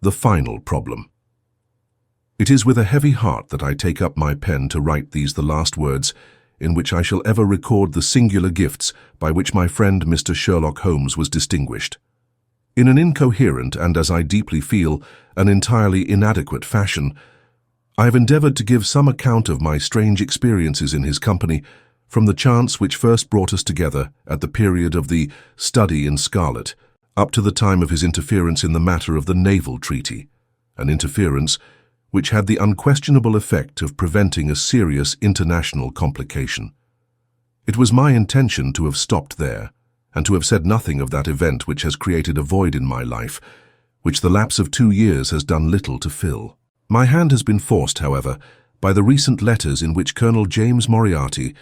The final problem. It is with a heavy heart that I take up my pen to write these the last words in which I shall ever record the singular gifts by which my friend Mr. Sherlock Holmes was distinguished. In an incoherent and, as I deeply feel, an entirely inadequate fashion, I have endeavored to give some account of my strange experiences in his company, from the chance which first brought us together at the period of the study in scarlet, up to the time of his interference in the matter of the naval treaty, an interference which had the unquestionable effect of preventing a serious international complication. It was my intention to have stopped there, and to have said nothing of that event which has created a void in my life, which the lapse of 2 years has done little to fill. My hand has been forced, however, by the recent letters in which Colonel James Moriarty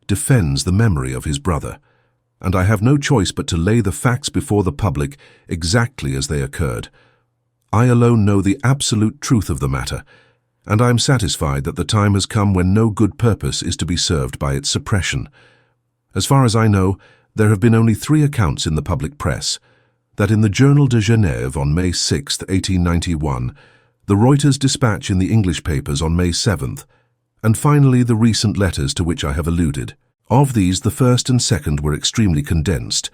defends the memory of his brother, and I have no choice but to lay the facts before the public exactly as they occurred. I alone know the absolute truth of the matter, and I am satisfied that the time has come when no good purpose is to be served by its suppression. As far as I know, there have been only 3 accounts in the public press: that in the Journal de Genève on May 6, 1891, the Reuters dispatch in the English papers on May 7th, and finally the recent letters to which I have alluded. Of these, the first and second were extremely condensed,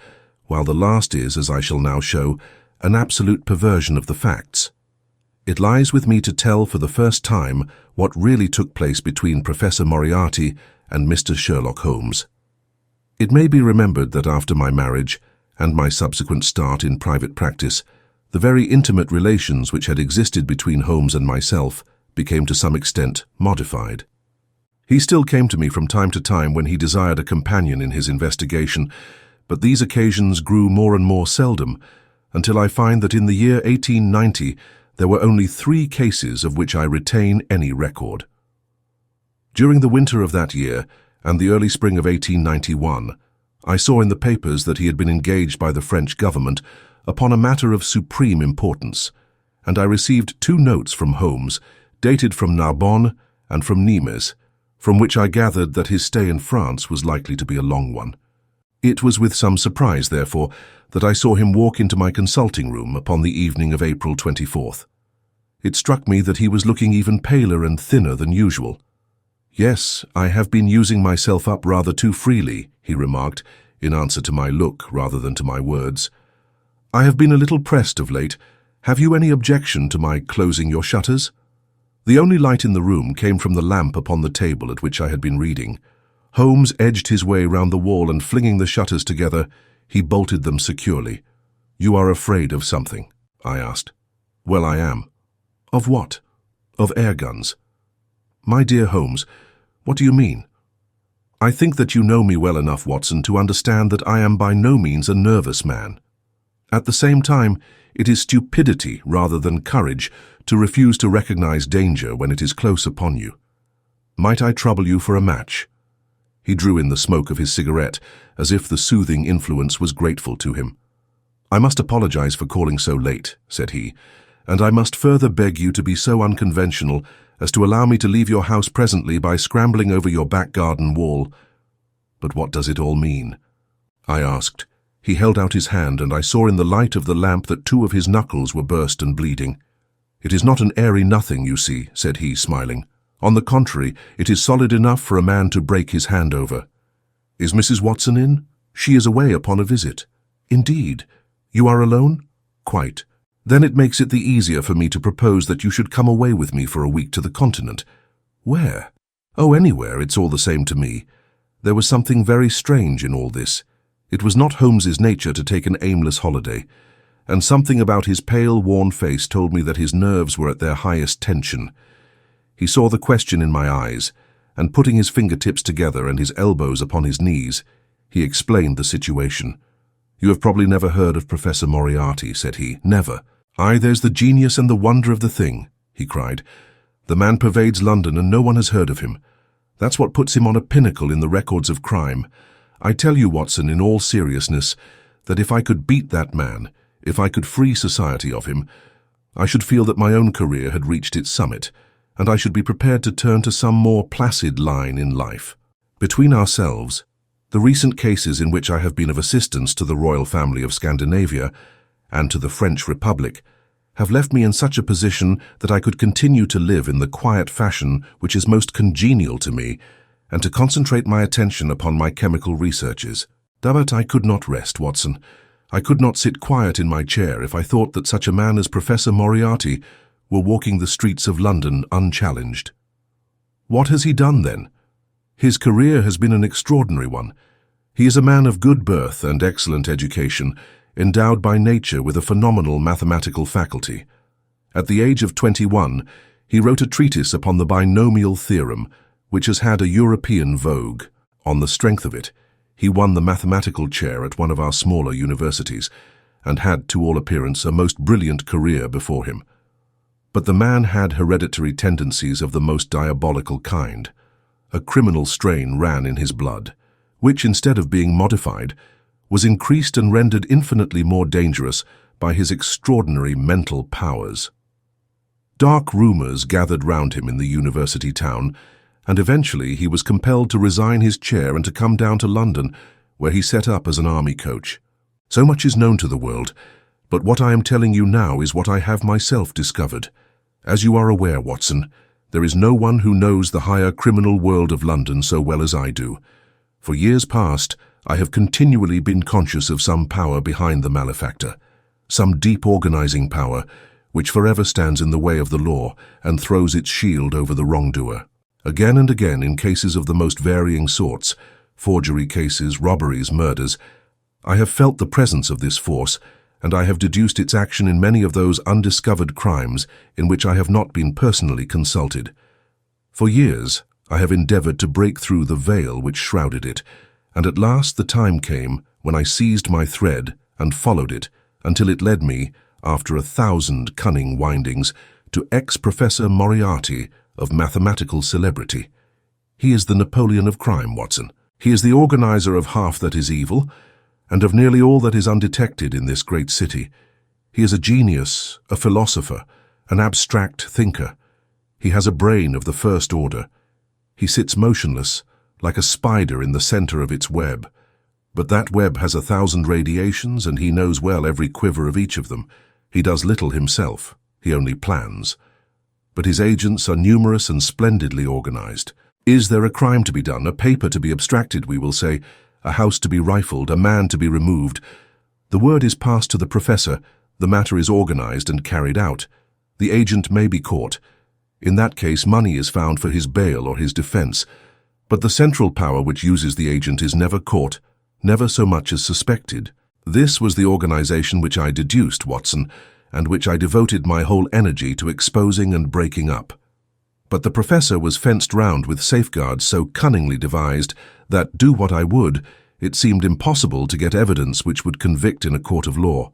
while the last is, as I shall now show, an absolute perversion of the facts. It lies with me to tell for the first time what really took place between Professor Moriarty and Mr. Sherlock Holmes. It may be remembered that after my marriage and my subsequent start in private practice, the very intimate relations which had existed between Holmes and myself became to some extent modified. He still came to me from time to time when he desired a companion in his investigation, but these occasions grew more and more seldom, until I find that in the year 1890 there were only 3 cases of which I retain any record. During the winter of that year and the early spring of 1891, I saw in the papers that he had been engaged by the French government upon a matter of supreme importance, and I received 2 notes from Holmes, dated from Narbonne and from Nimes, from which I gathered that his stay in France was likely to be a long one. It was with some surprise, therefore, that I saw him walk into my consulting room upon the evening of April 24th. It struck me that he was looking even paler and thinner than usual. "Yes, I have been using myself up rather too freely," he remarked, in answer to my look rather than to my words. "I have been a little pressed of late. Have you any objection to my closing your shutters?" The only light in the room came from the lamp upon the table at which I had been reading. Holmes edged his way round the wall and, flinging the shutters together, he bolted them securely. "You are afraid of something?" I asked. "Well, I am." "Of what?" "Of air guns." "My dear Holmes, what do you mean?" "I think that you know me well enough, Watson, to understand that I am by no means a nervous man. At the same time, it is stupidity rather than courage to refuse to recognize danger when it is close upon you. Might I trouble you for a match?" He drew in the smoke of his cigarette, as if the soothing influence was grateful to him. "I must apologize for calling so late," said he, "and I must further beg you to be so unconventional as to allow me to leave your house presently by scrambling over your back garden wall." "But what does it all mean?" I asked. He held out his hand, and I saw in the light of the lamp that 2 of his knuckles were burst and bleeding. "It is not an airy nothing, you see," said he, smiling. "On the contrary, it is solid enough for a man to break his hand over." "Is Mrs. Watson in?" "She is away upon a visit." "Indeed? You are alone?" "Quite." "Then it makes it the easier for me to propose that you should come away with me for a week to the continent." "Where?" "Oh, anywhere, it's all the same to me." There was something very strange in all this. It was not Holmes's nature to take an aimless holiday, and something about his pale, worn face told me that his nerves were at their highest tension. He saw the question in my eyes, and putting his fingertips together and his elbows upon his knees, he explained the situation. "You have probably never heard of Professor Moriarty," said he. "Never." "Aye, there's the genius and the wonder of the thing," he cried. "The man pervades London and no one has heard of him. That's what puts him on a pinnacle in the records of crime. I tell you, Watson, in all seriousness, that if I could beat that man, if I could free society of him, I should feel that my own career had reached its summit, and I should be prepared to turn to some more placid line in life. Between ourselves, the recent cases in which I have been of assistance to the royal family of Scandinavia and to the French Republic have left me in such a position that I could continue to live in the quiet fashion which is most congenial to me, and to concentrate my attention upon my chemical researches. But I could not rest, Watson. I could not sit quiet in my chair if I thought that such a man as Professor Moriarty were walking the streets of London unchallenged. What has he done, then? His career has been an extraordinary one. He is a man of good birth and excellent education, endowed by nature with a phenomenal mathematical faculty. At the age of 21, he wrote a treatise upon the binomial theorem, which has had a European vogue. On the strength of it, he won the mathematical chair at one of our smaller universities, and had, to all appearance, a most brilliant career before him. But the man had hereditary tendencies of the most diabolical kind. A criminal strain ran in his blood, which, instead of being modified, was increased and rendered infinitely more dangerous by his extraordinary mental powers. Dark rumors gathered round him in the university town, and eventually he was compelled to resign his chair and to come down to London, where he set up as an army coach. So much is known to the world, but what I am telling you now is what I have myself discovered. As you are aware, Watson, there is no one who knows the higher criminal world of London so well as I do. For years past, I have continually been conscious of some power behind the malefactor, some deep organizing power which forever stands in the way of the law and throws its shield over the wrongdoer. Again and again, in cases of the most varying sorts, forgery cases, robberies, murders, I have felt the presence of this force, and I have deduced its action in many of those undiscovered crimes in which I have not been personally consulted. For years, I have endeavored to break through the veil which shrouded it, and at last the time came when I seized my thread and followed it until it led me, after 1,000 cunning windings, to ex-Professor Moriarty of mathematical celebrity. He is the Napoleon of crime, Watson. He is the organizer of half that is evil, and of nearly all that is undetected in this great city. He is a genius, a philosopher, an abstract thinker. He has a brain of the first order. He sits motionless, like a spider in the center of its web. But that web has 1,000 radiations, and he knows well every quiver of each of them. He does little himself. He only plans. But his agents are numerous and splendidly organized. Is there a crime to be done, a paper to be abstracted, we will say, a house to be rifled, a man to be removed? The word is passed to the professor, the matter is organized and carried out. The agent may be caught. In that case, money is found for his bail or his defense. But the central power which uses the agent is never caught, never so much as suspected. This was the organization which I deduced, Watson, and which I devoted my whole energy to exposing and breaking up. But the professor was fenced round with safeguards so cunningly devised that, do what I would, it seemed impossible to get evidence which would convict in a court of law.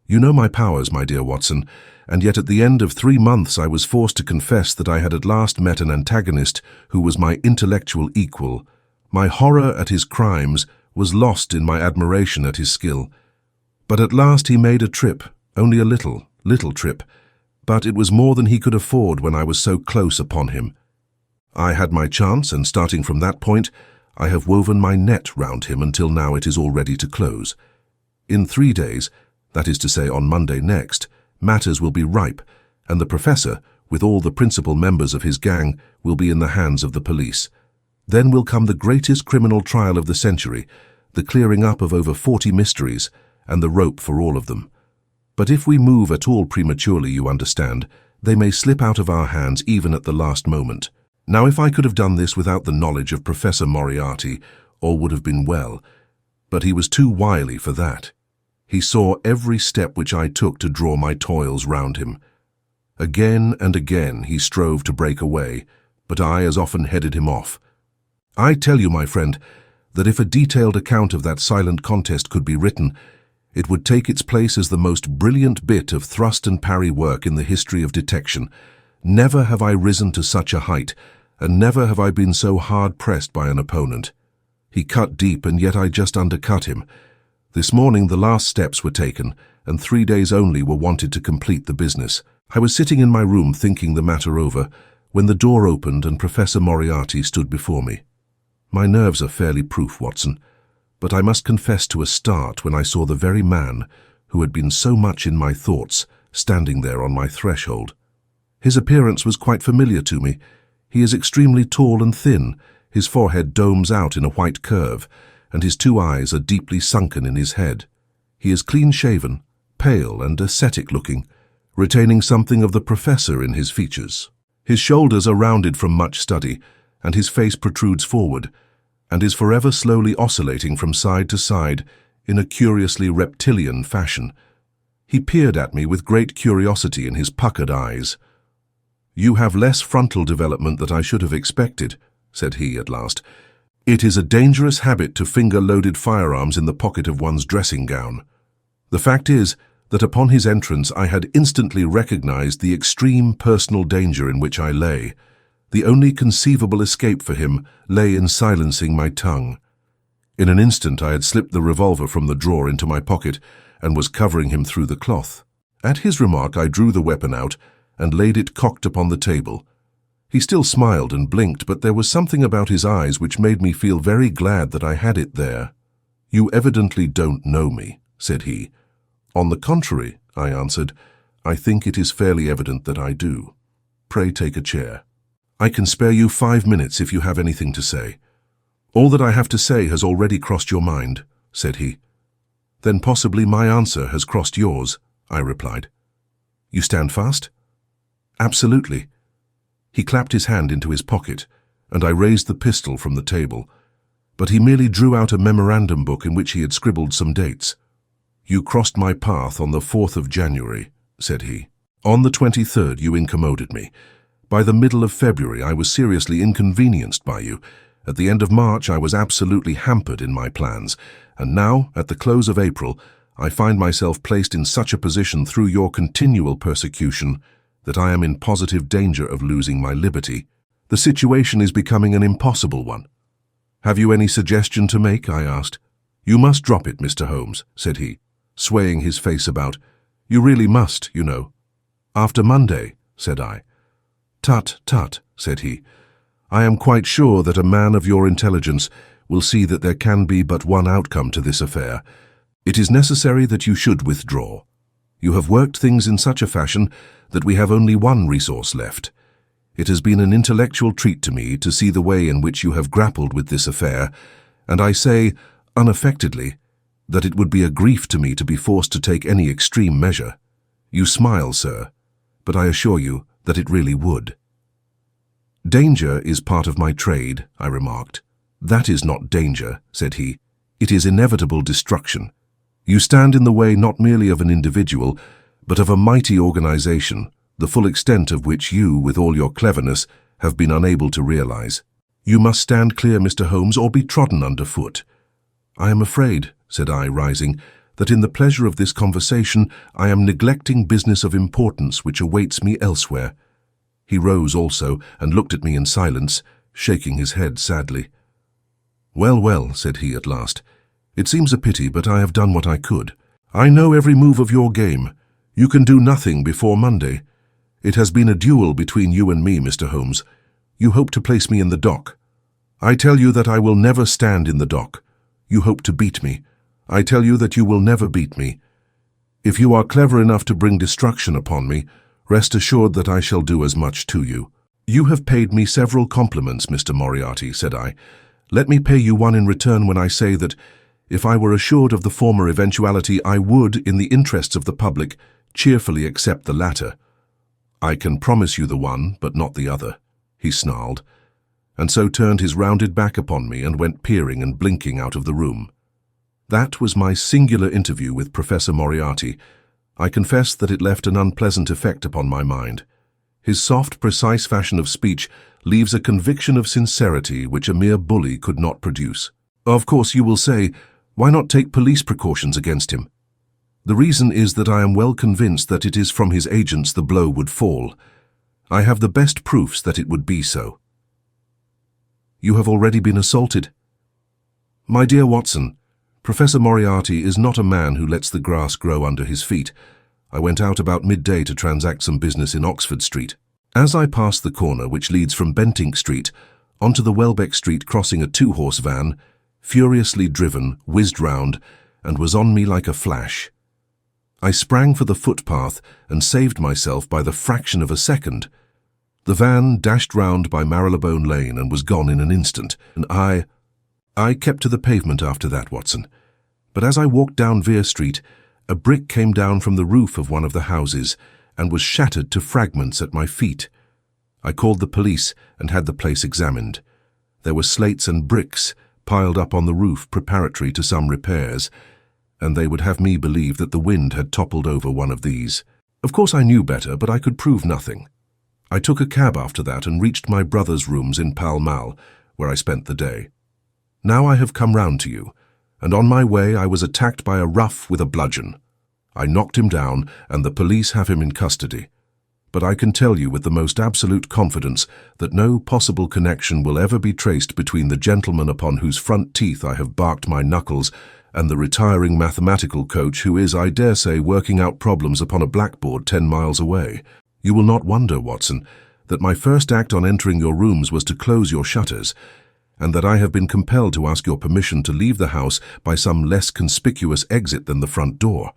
You know my powers, my dear Watson, and yet at the end of 3 months I was forced to confess that I had at last met an antagonist who was my intellectual equal. My horror at his crimes was lost in my admiration at his skill. But at last he made a trip, only a little trip, but it was more than he could afford when I was so close upon him. I had my chance, and starting from that point, I have woven my net round him until now it is all ready to close. In 3 days, that is to say on Monday next, matters will be ripe, and the professor, with all the principal members of his gang, will be in the hands of the police. Then will come the greatest criminal trial of the century, the clearing up of over 40 mysteries, and the rope for all of them. But if we move at all prematurely, you understand, they may slip out of our hands even at the last moment. Now, if I could have done this without the knowledge of Professor Moriarty, all would have been well, but he was too wily for that. He saw every step which I took to draw my toils round him. Again and again he strove to break away, but I as often headed him off. I tell you, my friend, that if a detailed account of that silent contest could be written, it would take its place as the most brilliant bit of thrust and parry work in the history of detection. Never have I risen to such a height, and never have I been so hard-pressed by an opponent. He cut deep, and yet I just undercut him. This morning the last steps were taken, and 3 days only were wanted to complete the business. I was sitting in my room thinking the matter over, when the door opened and Professor Moriarty stood before me. My nerves are fairly proof, Watson, but I must confess to a start when I saw the very man who had been so much in my thoughts standing there on my threshold. His appearance was quite familiar to me. He is extremely tall and thin, his forehead domes out in a white curve, and his 2 eyes are deeply sunken in his head. He is clean-shaven, pale and ascetic-looking, retaining something of the professor in his features. His shoulders are rounded from much study, and his face protrudes forward, and is forever slowly oscillating from side to side in a curiously reptilian fashion. He peered at me with great curiosity in his puckered eyes. "You have less frontal development than I should have expected," said he at last. "It is a dangerous habit to finger loaded firearms in the pocket of one's dressing gown." The fact is that upon his entrance I had instantly recognized the extreme personal danger in which I lay. The only conceivable escape for him lay in silencing my tongue. In an instant I had slipped the revolver from the drawer into my pocket and was covering him through the cloth. At his remark I drew the weapon out and laid it cocked upon the table. He still smiled and blinked, but there was something about his eyes which made me feel very glad that I had it there. "You evidently don't know me," said he. "On the contrary," I answered, "I think it is fairly evident that I do. Pray take a chair. I can spare you 5 minutes if you have anything to say." "All that I have to say has already crossed your mind," said he. "Then possibly my answer has crossed yours," I replied. "You stand fast?" "Absolutely." He clapped his hand into his pocket, and I raised the pistol from the table, but he merely drew out a memorandum book in which he had scribbled some dates. "You crossed my path on the 4th of January, said he. "On the 23rd you incommoded me. By the middle of February I was seriously inconvenienced by you. At the end of March I was absolutely hampered in my plans, and now, at the close of April, I find myself placed in such a position through your continual persecution that I am in positive danger of losing my liberty. The situation is becoming an impossible one." "Have you any suggestion to make?" I asked. "You must drop it, Mr. Holmes," said he, swaying his face about. "You really must, you know." "After Monday," said I. "Tut, tut," said he. "I am quite sure that a man of your intelligence will see that there can be but one outcome to this affair. It is necessary that you should withdraw. You have worked things in such a fashion that we have only one resource left. It has been an intellectual treat to me to see the way in which you have grappled with this affair, and I say, unaffectedly, that it would be a grief to me to be forced to take any extreme measure. You smile, sir, but I assure you that it really would." "Danger is part of my trade," I remarked. "That is not danger," said he. "It is inevitable destruction. You stand in the way not merely of an individual, but of a mighty organization, the full extent of which you, with all your cleverness, have been unable to realize. You must stand clear, Mr. Holmes, or be trodden underfoot." "I am afraid," said I, rising, "that in the pleasure of this conversation I am neglecting business of importance which awaits me elsewhere." He rose also and looked at me in silence, shaking his head sadly. "Well, well," said he at last, "it seems a pity, but I have done what I could. I know every move of your game. You can do nothing before Monday. It has been a duel between you and me, Mr. Holmes. You hope to place me in the dock. I tell you that I will never stand in the dock. You hope to beat me. I tell you that you will never beat me. If you are clever enough to bring destruction upon me, rest assured that I shall do as much to you." "You have paid me several compliments, Mr. Moriarty," said I. "Let me pay you one in return when I say that, if I were assured of the former eventuality, I would, in the interests of the public, cheerfully accept the latter." "I can promise you the one, but not the other," he snarled, and so turned his rounded back upon me and went peering and blinking out of the room. That was my singular interview with Professor Moriarty. I confess that it left an unpleasant effect upon my mind. His soft, precise fashion of speech leaves a conviction of sincerity which a mere bully could not produce. Of course, you will say, why not take police precautions against him? The reason is that I am well convinced that it is from his agents the blow would fall. I have the best proofs that it would be so. You have already been assaulted? My dear Watson, Professor Moriarty is not a man who lets the grass grow under his feet. I went out about midday to transact some business in Oxford Street. As I passed the corner which leads from Bentinck Street onto the Welbeck Street crossing, a two-horse van, furiously driven, whizzed round, and was on me like a flash. I sprang for the footpath and saved myself by the fraction of a second. The van dashed round by Marylebone Lane and was gone in an instant, and I kept to the pavement after that, Watson. But as I walked down Vere Street, a brick came down from the roof of one of the houses and was shattered to fragments at my feet. I called the police and had the place examined. There were slates and bricks piled up on the roof preparatory to some repairs, and they would have me believe that the wind had toppled over one of these. Of course I knew better, but I could prove nothing. I took a cab after that and reached my brother's rooms in Pall Mall, where I spent the day. Now I have come round to you, and on my way I was attacked by a rough with a bludgeon. I knocked him down, and the police have him in custody. But I can tell you with the most absolute confidence that no possible connection will ever be traced between the gentleman upon whose front teeth I have barked my knuckles and the retiring mathematical coach who is, I dare say, working out problems upon a blackboard 10 miles away. You will not wonder, Watson, that my first act on entering your rooms was to close your shutters, and that I have been compelled to ask your permission to leave the house by some less conspicuous exit than the front door.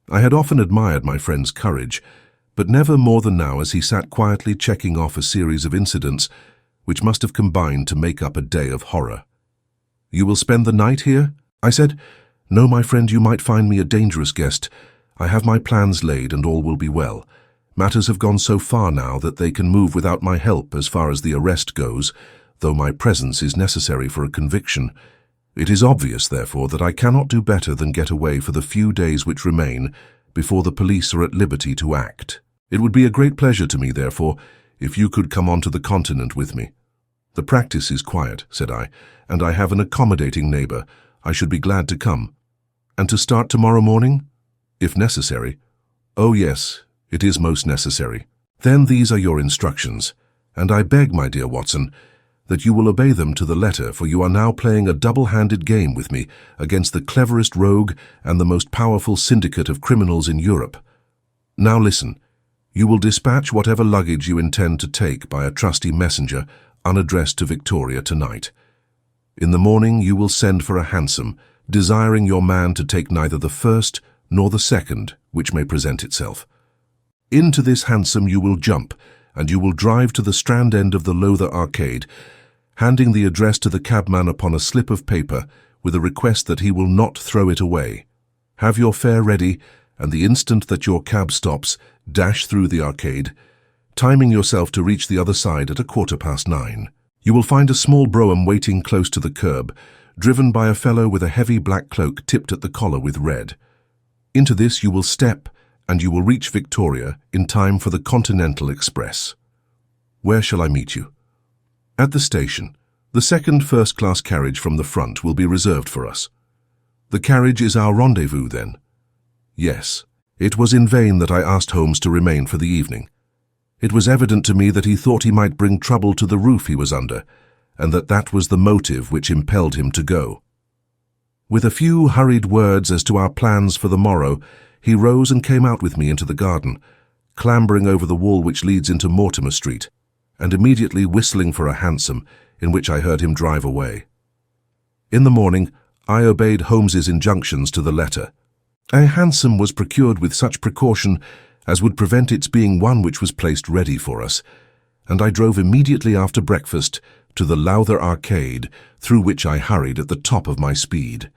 I had often admired my friend's courage, but never more than now as he sat quietly checking off a series of incidents which must have combined to make up a day of horror. "You will spend the night here?" I said. "No, my friend, you might find me a dangerous guest. I have my plans laid and all will be well. Matters have gone so far now that they can move without my help as far as the arrest goes, though my presence is necessary for a conviction. It is obvious, therefore, that I cannot do better than get away for the few days which remain before the police are at liberty to act. It would be a great pleasure to me, therefore, if you could come on to the continent with me." "The practice is quiet," said I, "and I have an accommodating neighbor. I should be glad to come." "And to start tomorrow morning?" "If necessary." "Oh yes, it is most necessary." "Then these are your instructions, and I beg, my dear Watson, that you will obey them to the letter, for you are now playing a double-handed game with me against the cleverest rogue and the most powerful syndicate of criminals in Europe. Now listen, you will dispatch whatever luggage you intend to take by a trusty messenger unaddressed to Victoria tonight. In the morning you will send for a hansom, desiring your man to take neither the first nor the second which may present itself. Into this hansom you will jump, and you will drive to the Strand end of the Lowther Arcade, handing the address to the cabman upon a slip of paper with a request that he will not throw it away. Have your fare ready, and the instant that your cab stops, dash through the arcade, timing yourself to reach the other side at 9:15. You will find a small brougham waiting close to the curb, driven by a fellow with a heavy black cloak tipped at the collar with red. Into this you will step, and you will reach Victoria in time for the Continental Express. Where shall I meet you? At the station. The second first-class carriage from the front will be reserved for us. The carriage is our rendezvous, then? Yes. It was in vain that I asked Holmes to remain for the evening. It was evident to me that he thought he might bring trouble to the roof he was under, and that was the motive which impelled him to go. With a few hurried words as to our plans for the morrow, he rose and came out with me into the garden, clambering over the wall which leads into Mortimer Street, and immediately whistling for a hansom, in which I heard him drive away. In the morning, I obeyed Holmes's injunctions to the letter. A hansom was procured with such precaution as would prevent its being one which was placed ready for us, and I drove immediately after breakfast to the Lowther Arcade, through which I hurried at the top of my speed.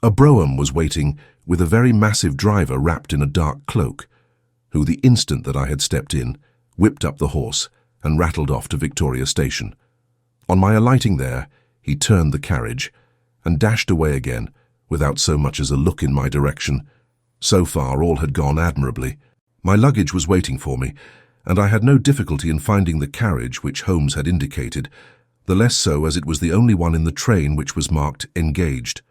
A brougham was waiting with a very massive driver wrapped in a dark cloak, who, the instant that I had stepped in, whipped up the horse and rattled off to Victoria Station. On my alighting there, he turned the carriage and dashed away again without so much as a look in my direction. So far all had gone admirably. My luggage was waiting for me, and I had no difficulty in finding the carriage which Holmes had indicated, the less so as it was the only one in the train which was marked engaged.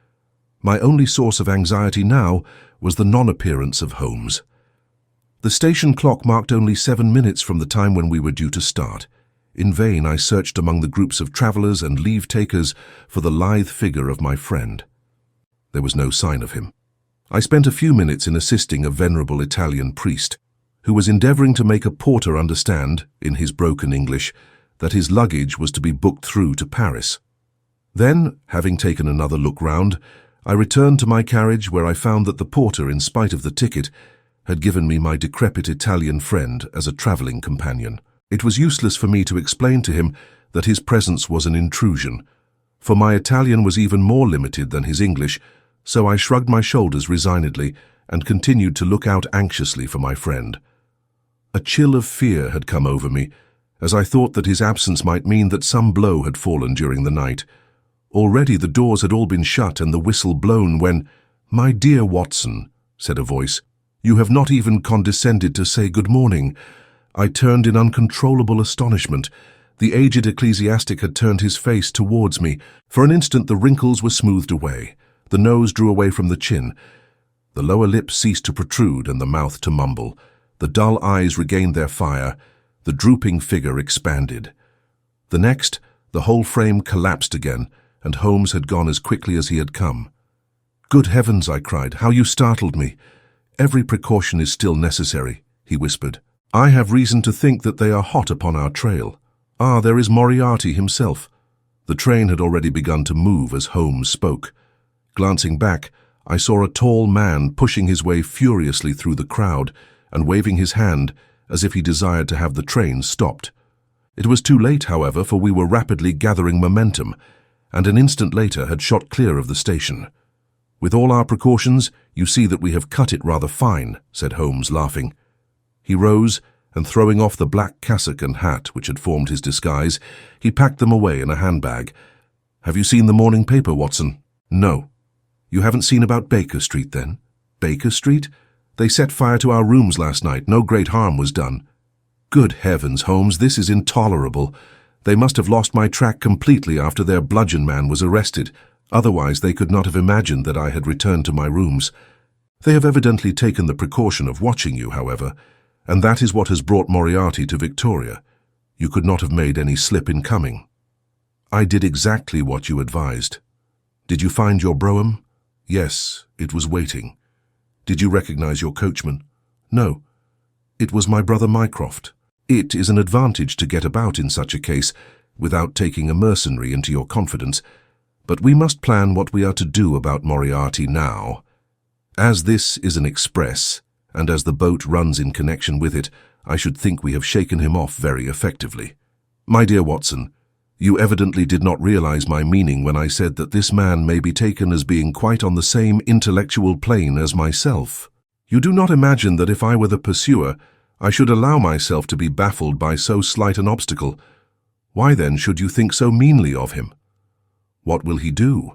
My only source of anxiety now was the non-appearance of Holmes. The station clock marked only 7 minutes from the time when we were due to start. In vain I searched among the groups of travellers and leave-takers for the lithe figure of my friend. There was no sign of him. I spent a few minutes in assisting a venerable Italian priest, who was endeavouring to make a porter understand, in his broken English, that his luggage was to be booked through to Paris. Then, having taken another look round, I returned to my carriage, where I found that the porter, in spite of the ticket, had given me my decrepit Italian friend as a travelling companion. It was useless for me to explain to him that his presence was an intrusion, for my Italian was even more limited than his English, so I shrugged my shoulders resignedly and continued to look out anxiously for my friend. A chill of fear had come over me, as I thought that his absence might mean that some blow had fallen during the night. Already the doors had all been shut and the whistle blown when, "My dear Watson," said a voice, "you have not even condescended to say good morning." I turned in uncontrollable astonishment. The aged ecclesiastic had turned his face towards me. For an instant the wrinkles were smoothed away. The nose drew away from the chin. The lower lip ceased to protrude and the mouth to mumble. The dull eyes regained their fire. The drooping figure expanded. The next, the whole frame collapsed again, and Holmes had gone as quickly as he had come. "Good heavens," I cried, "how you startled me." "Every precaution is still necessary," he whispered. "I have reason to think that they are hot upon our trail. Ah, there is Moriarty himself." The train had already begun to move as Holmes spoke. Glancing back, I saw a tall man pushing his way furiously through the crowd and waving his hand as if he desired to have the train stopped. It was too late, however, for we were rapidly gathering momentum, and an instant later had shot clear of the station. "With all our precautions, you see that we have cut it rather fine," said Holmes, laughing. He rose, and throwing off the black cassock and hat which had formed his disguise, he packed them away in a handbag. "Have you seen the morning paper, Watson?" "No." "You haven't seen about Baker Street, then?" "Baker Street? They set fire to our rooms last night. No great harm was done." "Good heavens, Holmes, this is intolerable. They must have lost my track completely after their bludgeon man was arrested. Otherwise they could not have imagined that I had returned to my rooms. They have evidently taken the precaution of watching you, however, and that is what has brought Moriarty to Victoria. You could not have made any slip in coming." "I did exactly what you advised." "Did you find your brougham?" "Yes, it was waiting." "Did you recognize your coachman?" "No." "It was my brother Mycroft." It is an advantage to get about in such a case without taking a mercenary into your confidence, but we must plan what we are to do about Moriarty now. As this is an express, and as the boat runs in connection with it, I should think we have shaken him off very effectively. My dear Watson, you evidently did not realize my meaning when I said that this man may be taken as being quite on the same intellectual plane as myself. You do not imagine that if I were the pursuer, I should allow myself to be baffled by so slight an obstacle. Why then should you think so meanly of him? What will he do?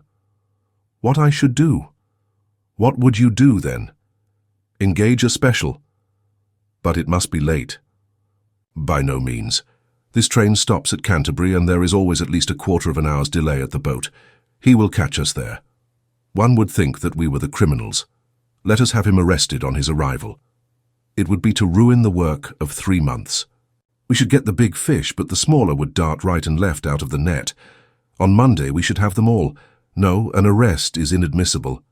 What I should do? What would you do then? Engage a special. But it must be late. By no means. This train stops at Canterbury, and there is always at least a quarter of an hour's delay at the boat. He will catch us there. One would think that we were the criminals. Let us have him arrested on his arrival. It would be to ruin the work of 3 months. We should get the big fish, but the smaller would dart right and left out of the net. On Monday we should have them all. No, an arrest is inadmissible.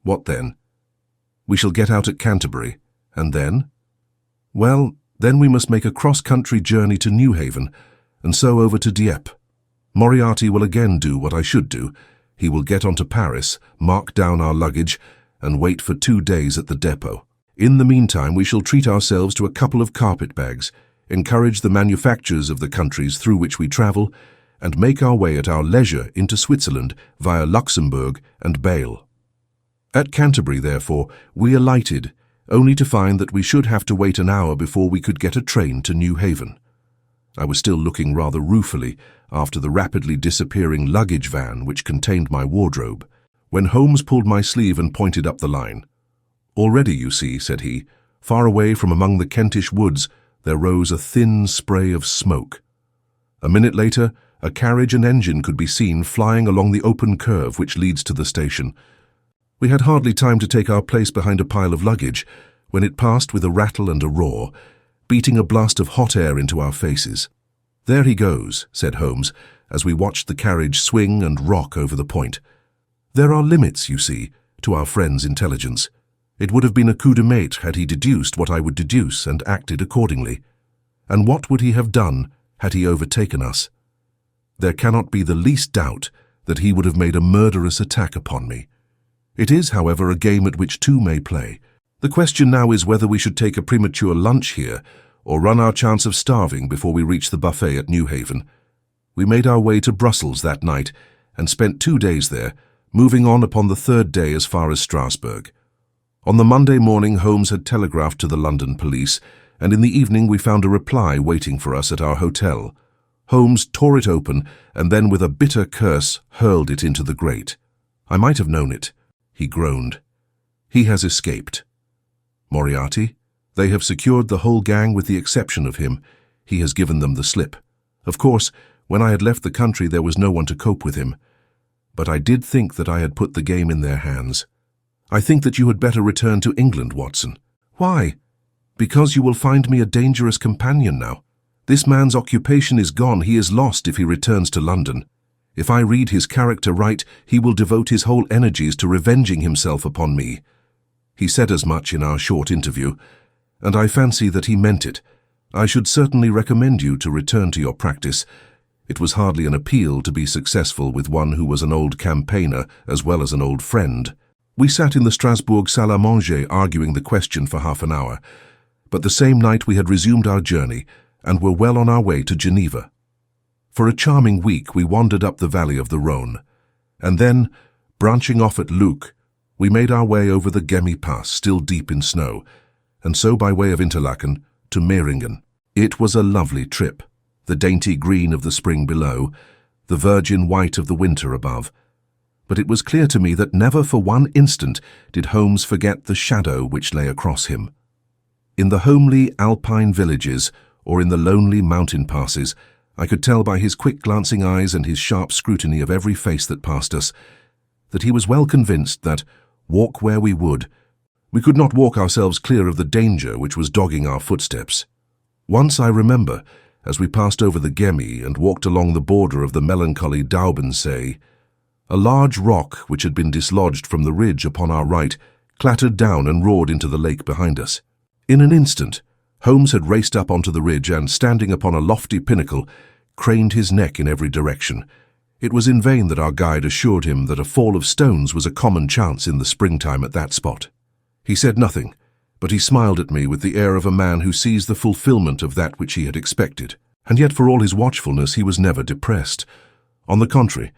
What then? We shall get out at Canterbury, and then? Well, then we must make a cross-country journey to Newhaven, and so over to Dieppe. Moriarty will again do what I should do. He will get on to Paris, mark down our luggage, and wait for 2 days at the depot. In the meantime, we shall treat ourselves to a couple of carpet-bags, encourage the manufactures of the countries through which we travel, and make our way at our leisure into Switzerland via Luxembourg and Bâle. At Canterbury, therefore, we alighted, only to find that we should have to wait an hour before we could get a train to Newhaven. I was still looking rather ruefully after the rapidly disappearing luggage van which contained my wardrobe, when Holmes pulled my sleeve and pointed up the line. "Already, you see," said he, "far away from among the Kentish woods there rose a thin spray of smoke. A minute later, a carriage and engine could be seen flying along the open curve which leads to the station. We had hardly time to take our place behind a pile of luggage when it passed with a rattle and a roar, beating a blast of hot air into our faces. "There he goes," said Holmes, as we watched the carriage swing and rock over the point. "There are limits, you see, to our friend's intelligence. It would have been a coup de maître had he deduced what I would deduce and acted accordingly. And what would he have done had he overtaken us? There cannot be the least doubt that he would have made a murderous attack upon me. It is, however, a game at which two may play. The question now is whether we should take a premature lunch here or run our chance of starving before we reach the buffet at Newhaven. We made our way to Brussels that night and spent 2 days there, moving on upon the third day as far as Strasbourg. On the Monday morning, Holmes had telegraphed to the London police, and in the evening we found a reply waiting for us at our hotel. Holmes tore it open and then with a bitter curse hurled it into the grate. "I might have known it," he groaned. "He has escaped." Moriarty? They have secured the whole gang with the exception of him. He has given them the slip. Of course, when I had left the country there was no one to cope with him. But I did think that I had put the game in their hands. "I think that you had better return to England, Watson." "Why?" "Because you will find me a dangerous companion now. This man's occupation is gone. He is lost if he returns to London. If I read his character right, he will devote his whole energies to revenging himself upon me." He said as much in our short interview, and I fancy that he meant it. I should certainly recommend you to return to your practice. It was hardly an appeal to be successful with one who was an old campaigner as well as an old friend. We sat in the Strasbourg salle à manger arguing the question for half an hour, but the same night we had resumed our journey and were well on our way to Geneva. For a charming week we wandered up the valley of the Rhône, and then, branching off at Luc, we made our way over the Gemmi Pass, still deep in snow, and so by way of Interlaken to Meiringen. It was a lovely trip, the dainty green of the spring below, the virgin white of the winter above. But it was clear to me that never for one instant did Holmes forget the shadow which lay across him. In the homely alpine villages, or in the lonely mountain passes, I could tell by his quick glancing eyes and his sharp scrutiny of every face that passed us, that he was well convinced that, walk where we would, we could not walk ourselves clear of the danger which was dogging our footsteps. Once I remember, as we passed over the Gemmi and walked along the border of the melancholy Daubensee, a large rock which had been dislodged from the ridge upon our right clattered down and roared into the lake behind us. In an instant, Holmes had raced up onto the ridge and, standing upon a lofty pinnacle, craned his neck in every direction. It was in vain that our guide assured him that a fall of stones was a common chance in the springtime at that spot. He said nothing, but he smiled at me with the air of a man who sees the fulfillment of that which he had expected. And yet, for all his watchfulness, he was never depressed. On the contrary,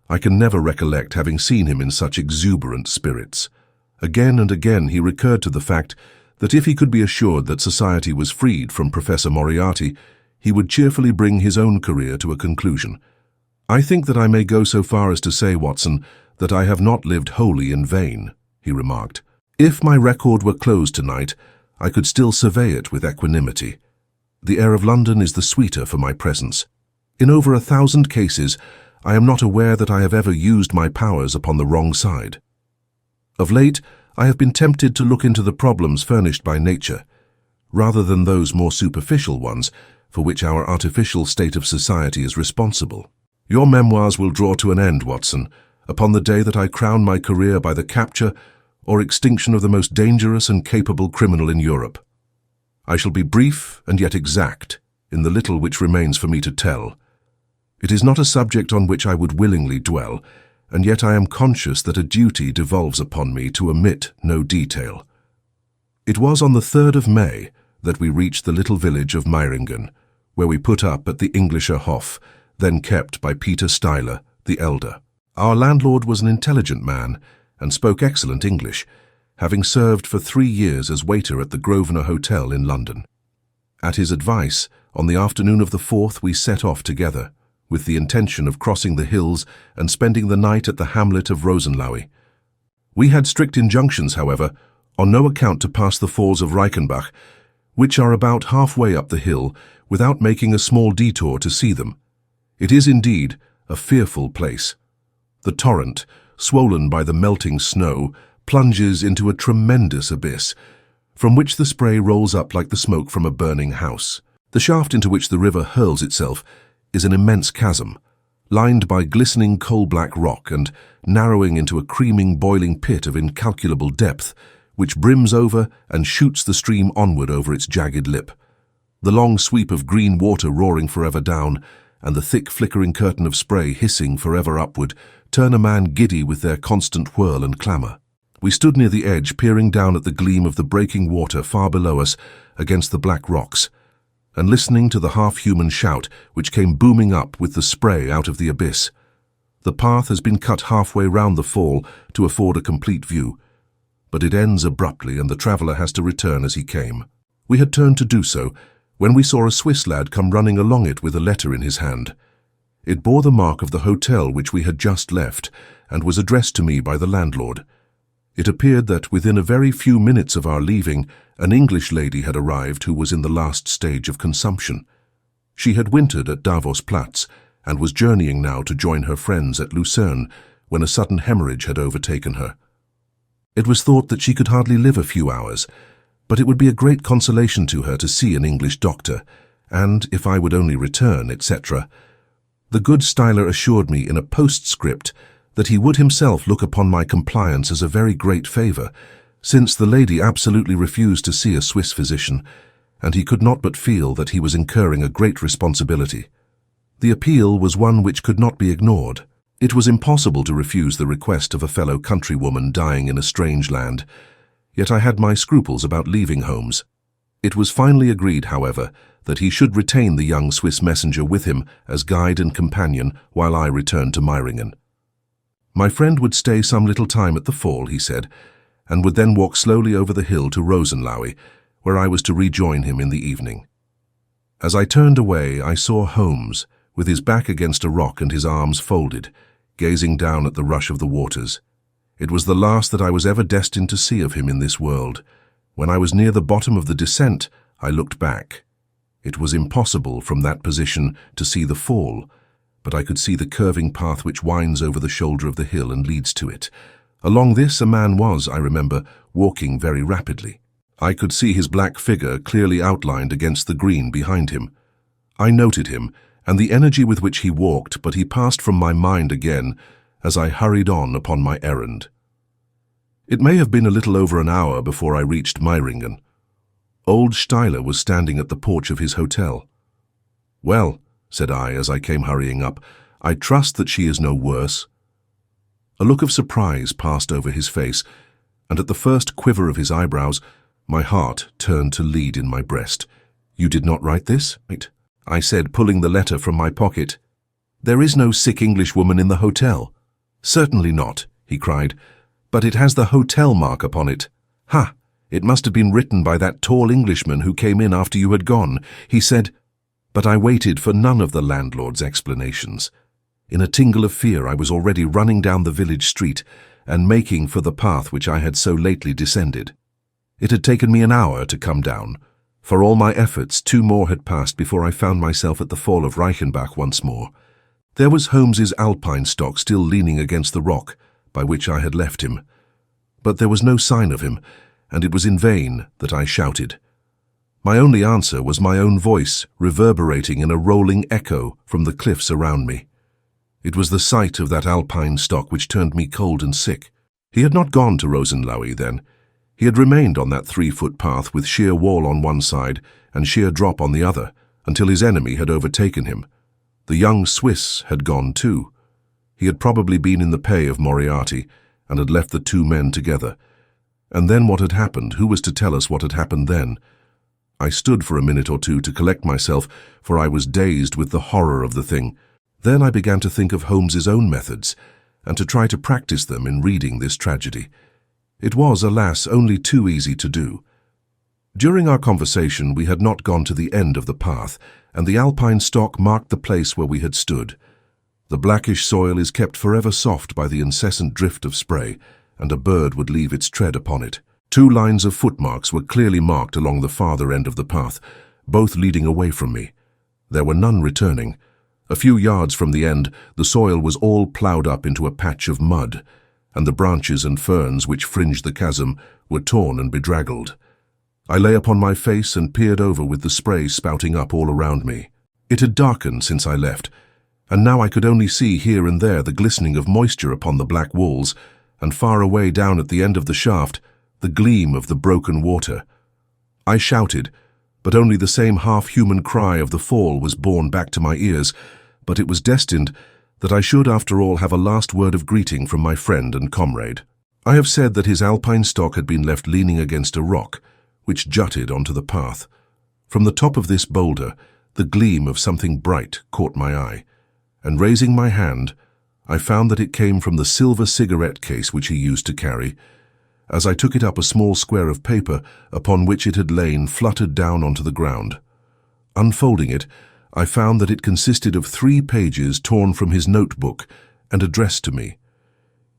I can never recollect having seen him in such exuberant spirits. Again and again he recurred to the fact that if he could be assured that society was freed from Professor Moriarty, he would cheerfully bring his own career to a conclusion. "I think that I may go so far as to say, Watson, that I have not lived wholly in vain," he remarked. "If my record were closed tonight, I could still survey it with equanimity. The air of London is the sweeter for my presence. In over 1,000 cases, I am not aware that I have ever used my powers upon the wrong side. Of late, I have been tempted to look into the problems furnished by nature, rather than those more superficial ones for which our artificial state of society is responsible. Your memoirs will draw to an end, Watson, upon the day that I crown my career by the capture or extinction of the most dangerous and capable criminal in Europe. I shall be brief and yet exact in the little which remains for me to tell. It is not a subject on which I would willingly dwell, and yet I am conscious that a duty devolves upon me to omit no detail. It was on the 3rd of May that we reached the little village of Meiringen, where we put up at the Englischer Hof, then kept by Peter Steiler, the elder. Our landlord was an intelligent man and spoke excellent English, having served for 3 years as waiter at the Grosvenor Hotel in London. At his advice, on the afternoon of the 4th we set off together, with the intention of crossing the hills and spending the night at the hamlet of Rosenlaui. We had strict injunctions, however, on no account to pass the falls of Reichenbach, which are about halfway up the hill, without making a small detour to see them. It is indeed a fearful place. The torrent, swollen by the melting snow, plunges into a tremendous abyss, from which the spray rolls up like the smoke from a burning house. The shaft into which the river hurls itself is an immense chasm, lined by glistening coal-black rock and narrowing into a creaming, boiling pit of incalculable depth, which brims over and shoots the stream onward over its jagged lip. The long sweep of green water roaring forever down, and the thick flickering curtain of spray hissing forever upward, turn a man giddy with their constant whirl and clamour. We stood near the edge, peering down at the gleam of the breaking water far below us against the black rocks, and listening to the half-human shout which came booming up with the spray out of the abyss. The path has been cut halfway round the fall to afford a complete view, but it ends abruptly and the traveller has to return as he came. We had turned to do so when we saw a Swiss lad come running along it with a letter in his hand. It bore the mark of the hotel which we had just left and was addressed to me by the landlord. It appeared that within a very few minutes of our leaving, an English lady had arrived who was in the last stage of consumption. She had wintered at Davos Platz and was journeying now to join her friends at Lucerne when a sudden hemorrhage had overtaken her. It was thought that she could hardly live a few hours, but it would be a great consolation to her to see an English doctor, and, if I would only return, etc. The good Styler assured me in a postscript that he would himself look upon my compliance as a very great favour, since the lady absolutely refused to see a Swiss physician, and he could not but feel that he was incurring a great responsibility. The appeal was one which could not be ignored. It was impossible to refuse the request of a fellow countrywoman dying in a strange land, yet I had my scruples about leaving Holmes. It was finally agreed, however, that he should retain the young Swiss messenger with him as guide and companion while I returned to Meiringen. My friend would stay some little time at the fall, he said, and would then walk slowly over the hill to Rosenlaui, where I was to rejoin him in the evening. As I turned away, I saw Holmes, with his back against a rock and his arms folded, gazing down at the rush of the waters. It was the last that I was ever destined to see of him in this world. When I was near the bottom of the descent, I looked back. It was impossible from that position to see the fall, but I could see the curving path which winds over the shoulder of the hill and leads to it. Along this a man was, I remember, walking very rapidly. I could see his black figure clearly outlined against the green behind him. I noted him, and the energy with which he walked, but he passed from my mind again as I hurried on upon my errand. It may have been a little over an hour before I reached Meiringen. Old Steiler was standing at the porch of his hotel. "Well," said I as I came hurrying up, "I trust that she is no worse." A look of surprise passed over his face, and at the first quiver of his eyebrows, my heart turned to lead in my breast. "You did not write this?" I said, pulling the letter from my pocket. "There is no sick Englishwoman in the hotel." "Certainly not," he cried, "but it has the hotel mark upon it. Ha! It must have been written by that tall Englishman who came in after you had gone. He said—" But I waited for none of the landlord's explanations. In a tingle of fear, I was already running down the village street and making for the path which I had so lately descended. It had taken me an hour to come down. For all my efforts, 2 more had passed before I found myself at the fall of Reichenbach once more. There was Holmes's alpine stock still leaning against the rock by which I had left him. But there was no sign of him, and it was in vain that I shouted. My only answer was my own voice reverberating in a rolling echo from the cliffs around me. It was the sight of that alpine stock which turned me cold and sick. He had not gone to Rosenlaui then. He had remained on that 3-foot path with sheer wall on one side and sheer drop on the other until his enemy had overtaken him. The young Swiss had gone too. He had probably been in the pay of Moriarty and had left the 2 men together. And then what had happened? Who was to tell us what had happened then? I stood for a minute or two to collect myself, for I was dazed with the horror of the thing. Then I began to think of Holmes's own methods, and to try to practice them in reading this tragedy. It was, alas, only too easy to do. During our conversation we had not gone to the end of the path, and the alpine stock marked the place where we had stood. The blackish soil is kept forever soft by the incessant drift of spray, and a bird would leave its tread upon it. 2 lines of footmarks were clearly marked along the farther end of the path, both leading away from me. There were none returning. A few yards from the end, the soil was all ploughed up into a patch of mud, and the branches and ferns which fringed the chasm were torn and bedraggled. I lay upon my face and peered over with the spray spouting up all around me. It had darkened since I left, and now I could only see here and there the glistening of moisture upon the black walls, and far away down at the end of the shaft, the gleam of the broken water. I shouted, but only the same half-human cry of the fall was borne back to my ears, but it was destined that I should after all have a last word of greeting from my friend and comrade. I have said that his alpine stock had been left leaning against a rock, which jutted onto the path. From the top of this boulder, the gleam of something bright caught my eye, and raising my hand, I found that it came from the silver cigarette case which he used to carry. As I took it up, a small square of paper upon which it had lain fluttered down onto the ground. Unfolding it, I found that it consisted of 3 pages torn from his notebook and addressed to me.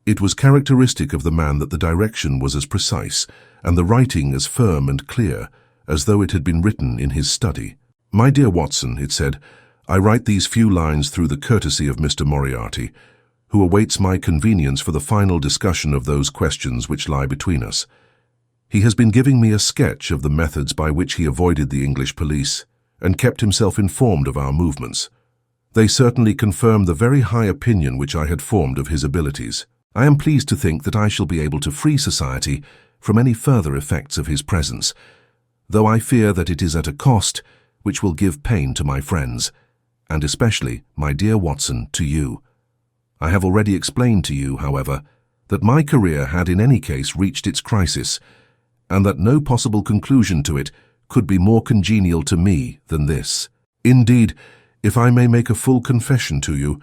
It was characteristic of the man that the direction was as precise and the writing as firm and clear as though it had been written in his study. "My dear Watson," it said, "I write these few lines through the courtesy of Mr. Moriarty, who awaits my convenience for the final discussion of those questions which lie between us. He has been giving me a sketch of the methods by which he avoided the English police and kept himself informed of our movements. They certainly confirm the very high opinion which I had formed of his abilities. I am pleased to think that I shall be able to free society from any further effects of his presence, though I fear that it is at a cost which will give pain to my friends, and especially, my dear Watson, to you. I have already explained to you, however, that my career had in any case reached its crisis, and that no possible conclusion to it could be more congenial to me than this. Indeed, if I may make a full confession to you,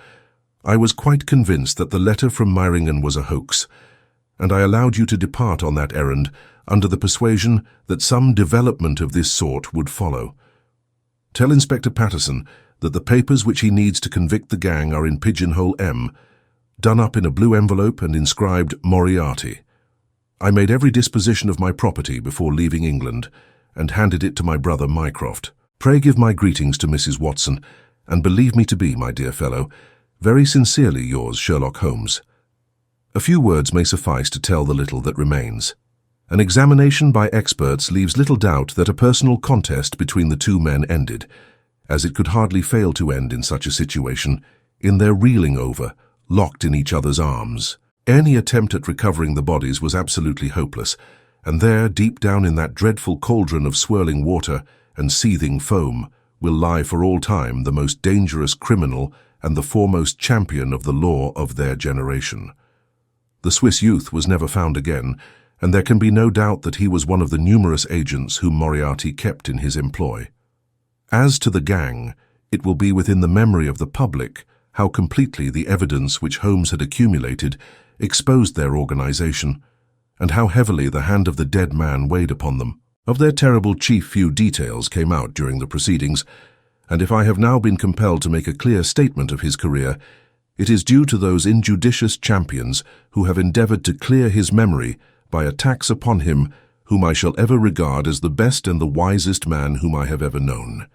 I was quite convinced that the letter from Meiringen was a hoax, and I allowed you to depart on that errand under the persuasion that some development of this sort would follow. Tell Inspector Patterson that the papers which he needs to convict the gang are in Pigeonhole M, done up in a blue envelope and inscribed Moriarty. I made every disposition of my property before leaving England, and handed it to my brother Mycroft. Pray give my greetings to Mrs. Watson, and believe me to be, my dear fellow, very sincerely yours, Sherlock Holmes. A few words may suffice to tell the little that remains. An examination by experts leaves little doubt that a personal contest between the 2 men ended, as it could hardly fail to end in such a situation, in their reeling over, locked in each other's arms. Any attempt at recovering the bodies was absolutely hopeless, and there, deep down in that dreadful cauldron of swirling water and seething foam, will lie for all time the most dangerous criminal and the foremost champion of the law of their generation. The Swiss youth was never found again, and there can be no doubt that he was one of the numerous agents whom Moriarty kept in his employ. As to the gang, it will be within the memory of the public how completely the evidence which Holmes had accumulated exposed their organization, and how heavily the hand of the dead man weighed upon them. Of their terrible chief few details came out during the proceedings, and if I have now been compelled to make a clear statement of his career, it is due to those injudicious champions who have endeavored to clear his memory by attacks upon him whom I shall ever regard as the best and the wisest man whom I have ever known.